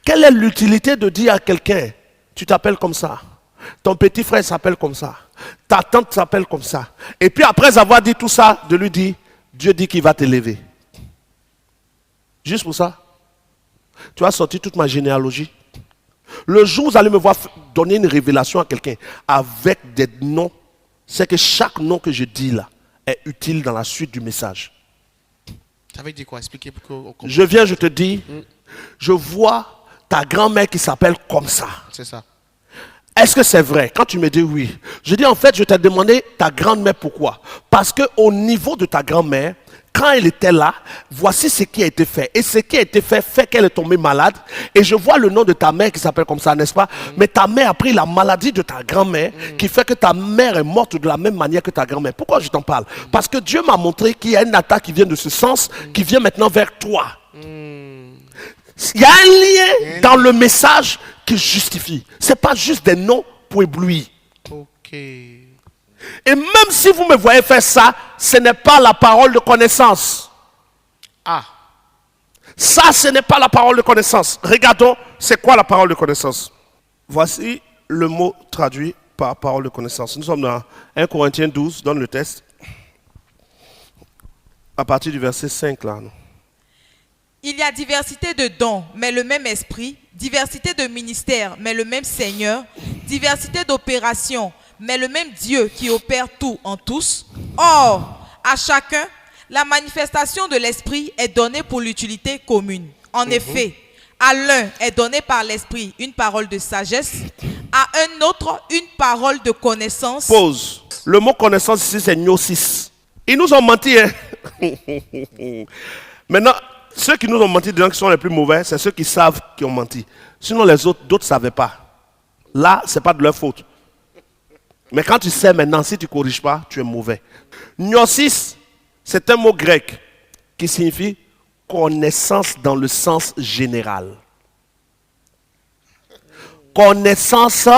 Quelle est l'utilité de dire à quelqu'un, tu t'appelles comme ça, ton petit frère s'appelle comme ça, ta tante s'appelle comme ça, et puis après avoir dit tout ça, de lui dire, Dieu dit qu'il va t'élever. Juste pour ça. Tu as sorti toute ma généalogie. Le jour où vous allez me voir donner une révélation à quelqu'un avec des noms, c'est que chaque nom que je dis là est utile dans la suite du message. Ça veut dire quoi? Expliquez pour qu'on comprenne. Je viens, je te dis, je vois ta grand-mère qui s'appelle comme ça. C'est ça. Est-ce que c'est vrai? Quand tu me dis oui, je dis en fait, je t'ai demandé ta grand-mère pourquoi. Parce qu'au niveau de ta grand-mère, quand elle était là, voici ce qui a été fait. Et ce qui a été fait qu'elle est tombée malade. Et je vois le nom de ta mère qui s'appelle comme ça, n'est-ce pas? Mais ta mère a pris la maladie de ta grand-mère qui fait que ta mère est morte de la même manière que ta grand-mère. Pourquoi je t'en parle? Parce que Dieu m'a montré qu'il y a une attaque qui vient de ce sens, qui vient maintenant vers toi. Il y a un lien dans le message qui justifie. Ce n'est pas juste des noms pour éblouir. Ok. Et même si vous me voyez faire ça, ce n'est pas la parole de connaissance. Ah. Ça, ce n'est pas la parole de connaissance. Regardons, c'est quoi la parole de connaissance? Voici le mot traduit par parole de connaissance. Nous sommes dans 1 Corinthiens 12, donne le texte. À partir du verset 5 là. Il y a diversité de dons, mais le même esprit, diversité de ministères, mais le même Seigneur, diversité d'opérations, mais le même Dieu qui opère tout en tous. Or, à chacun, la manifestation de l'esprit est donnée pour l'utilité commune. En effet, à l'un est donnée par l'esprit une parole de sagesse, à un autre une parole de connaissance. Pause. Le mot connaissance ici, c'est gnosis. Ils nous ont menti. Hein? Maintenant, ceux qui nous ont menti, qui sont les plus mauvais, c'est ceux qui savent qui ont menti. Sinon, les autres, d'autres ne savaient pas. Là, ce n'est pas de leur faute. Mais quand tu sais maintenant, si tu ne corriges pas, tu es mauvais. Gnosis, c'est un mot grec qui signifie connaissance dans le sens général. Connaissance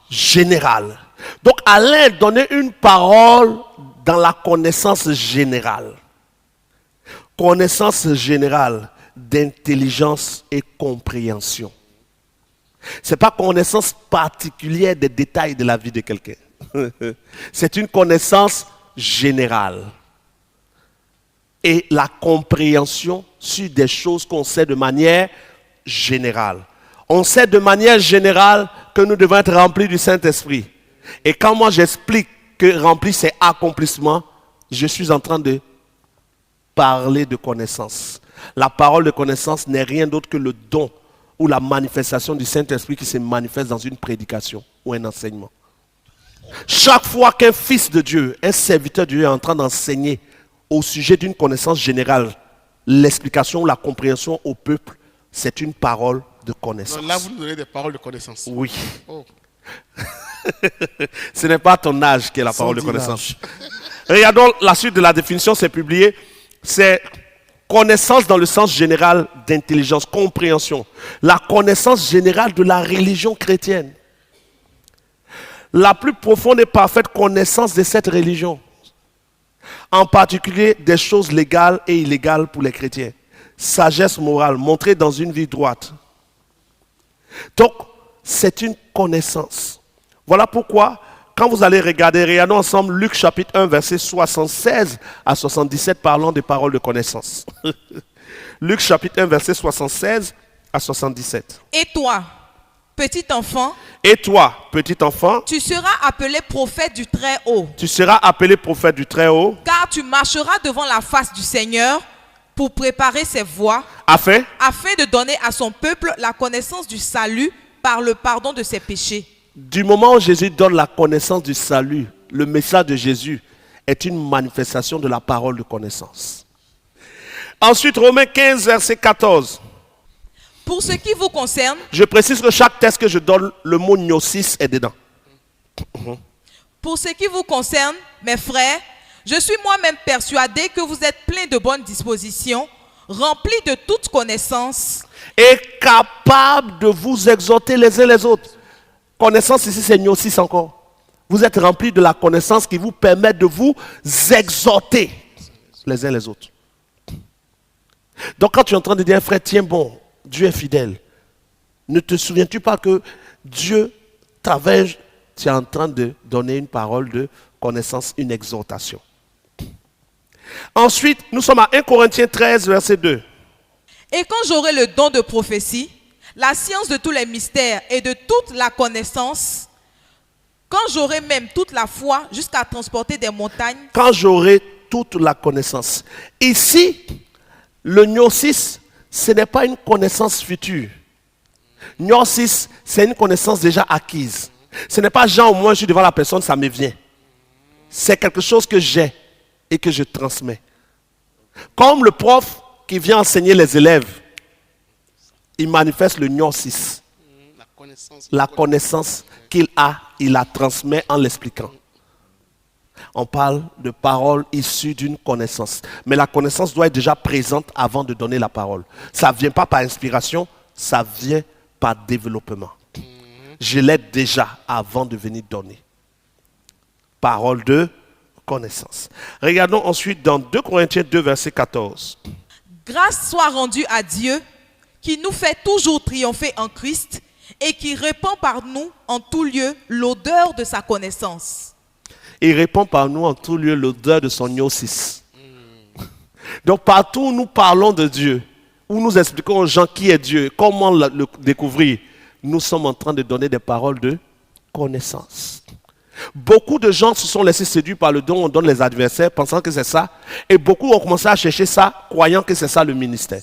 générale. Donc, Alain donnait une parole dans la connaissance générale. Connaissance générale d'intelligence et compréhension. Ce n'est pas connaissance particulière des détails de la vie de quelqu'un. C'est une connaissance générale. Et la compréhension sur des choses qu'on sait de manière générale. On sait de manière générale que nous devons être remplis du Saint-Esprit. Et quand moi j'explique que rempli c'est accomplissement, je suis en train de parler de connaissance. La parole de connaissance n'est rien d'autre que le don ou la manifestation du Saint-Esprit qui se manifeste dans une prédication ou un enseignement. Chaque fois qu'un fils de Dieu, un serviteur de Dieu est en train d'enseigner au sujet d'une connaissance générale, l'explication ou la compréhension au peuple, c'est une parole de connaissance. Donc là, vous nous donnez des paroles de connaissance. Oui. Oh. Ce n'est pas ton âge qui est la parole de connaissance. Regardons la suite de la définition, c'est publié. C'est connaissance dans le sens général d'intelligence, compréhension. La connaissance générale de la religion chrétienne. La plus profonde et parfaite connaissance de cette religion. En particulier des choses légales et illégales pour les chrétiens. Sagesse morale, montrée dans une vie droite. Donc, c'est une connaissance. Voilà pourquoi, quand vous allez regardons ensemble Luc chapitre 1, verset 76 à 77, parlant des paroles de connaissance. Luc chapitre 1, verset 76 à 77. Et toi, petit enfant, et toi, petit enfant, tu seras appelé prophète du Très-Haut. Tu seras appelé prophète du Très-Haut. Car tu marcheras devant la face du Seigneur pour préparer ses voies, afin de donner à son peuple la connaissance du salut par le pardon de ses péchés. Du moment où Jésus donne la connaissance du salut, le message de Jésus est une manifestation de la parole de connaissance. Ensuite, Romains 15, verset 14. Pour ce qui vous concerne, je précise que chaque texte que je donne, le mot gnosis est dedans. Pour ce qui vous concerne, mes frères, je suis moi-même persuadé que vous êtes pleins de bonnes dispositions, remplis de toute connaissance, et capables de vous exhorter les uns les autres. Connaissance ici, c'est gnosis encore. Vous êtes remplis de la connaissance qui vous permet de vous exhorter les uns les autres. Donc quand tu es en train de dire, frère, tiens bon, Dieu est fidèle. Ne te souviens-tu pas que Dieu t'avait, tu es en train de donner une parole de connaissance, une exhortation. Ensuite, nous sommes à 1 Corinthiens 13, verset 2. Et quand j'aurai le don de prophétie, la science de tous les mystères et de toute la connaissance, quand j'aurai même toute la foi jusqu'à transporter des montagnes, Quand j'aurai toute la connaissance. Ici, le gnosis, ce n'est pas une connaissance future. Gnosis, c'est une connaissance déjà acquise. Ce n'est pas genre, au moins je suis devant la personne, ça me vient. C'est quelque chose que j'ai et que je transmets. Comme le prof qui vient enseigner les élèves, il manifeste le gnosis. La connaissance. La connaissance qu'il a, il la transmet en l'expliquant. On parle de paroles issues d'une connaissance. Mais la connaissance doit être déjà présente avant de donner la parole. Ça ne vient pas par inspiration, ça vient par développement. Je l'ai déjà avant de venir donner. Parole de connaissance. Regardons ensuite dans 2 Corinthiens 2, verset 14. grâce soit rendue à Dieu, qui nous fait toujours triompher en Christ et qui répand par nous en tout lieu l'odeur de sa connaissance. Il répand par nous en tout lieu l'odeur de son gnosis. Donc partout où nous parlons de Dieu, où nous expliquons aux gens qui est Dieu, comment le découvrir, nous sommes en train de donner des paroles de connaissance. Beaucoup de gens se sont laissés séduire par le don, on donne les adversaires, pensant que c'est ça. Et beaucoup ont commencé à chercher ça, croyant que c'est ça le ministère.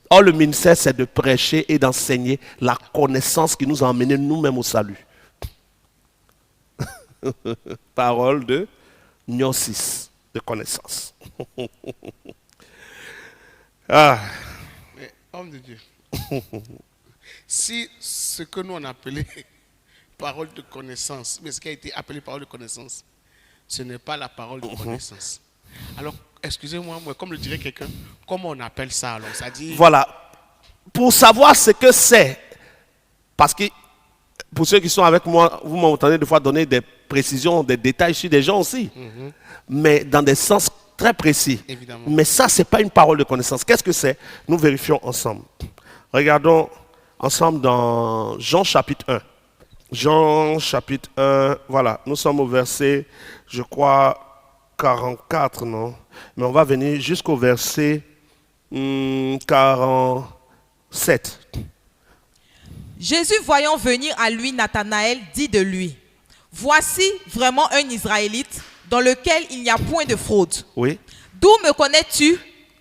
Or, le ministère, c'est de prêcher et d'enseigner la connaissance qui nous a emmenés nous-mêmes au salut. Parole de gnosis, de connaissance. Ah. Mais, homme de Dieu, si ce que nous on appelait parole de connaissance, mais ce qui a été appelé parole de connaissance, ce n'est pas la parole de connaissance. Alors, excusez-moi, moi, comme le dirait quelqu'un, comment on appelle ça alors? Ça dit... Voilà. Pour savoir ce que c'est, parce que pour ceux qui sont avec moi, vous m'entendez des fois donner des précisions, des détails sur des gens aussi, mais dans des sens très précis. Évidemment. Mais ça, ce n'est pas une parole de connaissance. Qu'est-ce que c'est? Nous vérifions ensemble. Regardons ensemble dans Jean chapitre 1. Jean chapitre 1, voilà, nous sommes au verset, je crois, 44, non? Mais on va venir jusqu'au verset 47. Jésus, voyant venir à lui Nathanaël, dit de lui, « Voici vraiment un Israélite dans lequel il n'y a point de fraude. Oui. D'où me connais-tu »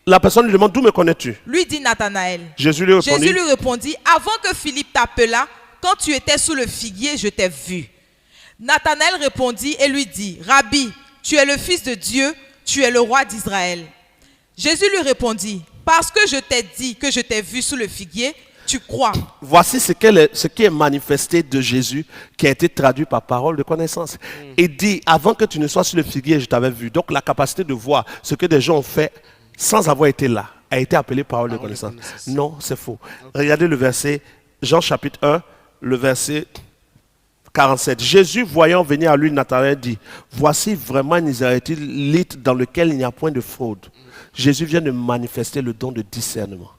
La personne lui demande, d'où me connais-tu? Lui dit Nathanaël. Jésus lui répondit, « Avant que Philippe t'appelât, quand tu étais sous le figuier, je t'ai vu. » Nathanaël répondit et lui dit, « Rabbi, tu es le Fils de Dieu, tu es le roi d'Israël. » Jésus lui répondit, « Parce que je t'ai dit que je t'ai vu sous le figuier, tu crois. » Voici ce qui est manifesté de Jésus, qui a été traduit par parole de connaissance. Il dit, avant que tu ne sois sur le figuier, je t'avais vu. Donc la capacité de voir ce que des gens ont fait sans avoir été là, a été appelée parole de connaissance. Non, c'est faux. Regardez le verset, Jean chapitre 1, le verset 47. Jésus, voyant venir à lui Nathanaël, dit, voici vraiment un Israélite dans lequel il n'y a point de fraude. Jésus vient de manifester le don de discernement.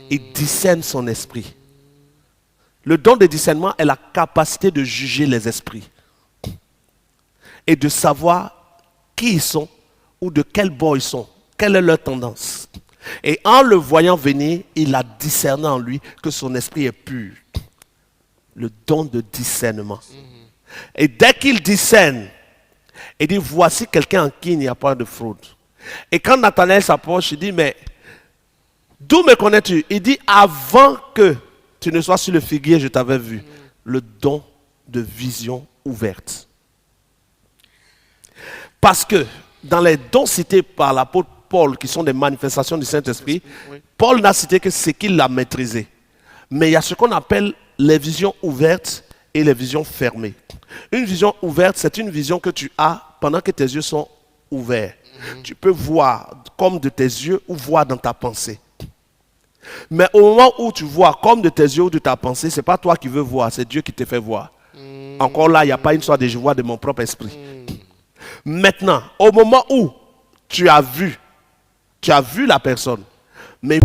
Il discerne son esprit. Le don de discernement est la capacité de juger les esprits et de savoir qui ils sont ou de quel bord ils sont, quelle est leur tendance. Et en le voyant venir, il a discerné en lui que son esprit est pur. Le don de discernement. Et dès qu'il discerne, il dit, voici quelqu'un en qui il n'y a pas de fraude. Et quand Nathanaël s'approche, il dit, mais d'où me connais-tu? Il dit, avant que tu ne sois sur le figuier, je t'avais vu. Le don de vision ouverte. Parce que dans les dons cités par l'apôtre Paul, qui sont des manifestations du Saint-Esprit, Paul n'a cité que ce qu'il a maîtrisé. Mais il y a ce qu'on appelle les visions ouvertes et les visions fermées. Une vision ouverte, c'est une vision que tu as pendant que tes yeux sont ouverts. Tu peux voir comme de tes yeux ou voir dans ta pensée. Mais au moment où tu vois comme de tes yeux ou de ta pensée, ce n'est pas toi qui veux voir, c'est Dieu qui te fait voir. Encore là, il n'y a pas une sorte de je vois de mon propre esprit. Maintenant, au moment où tu as vu la personne, mais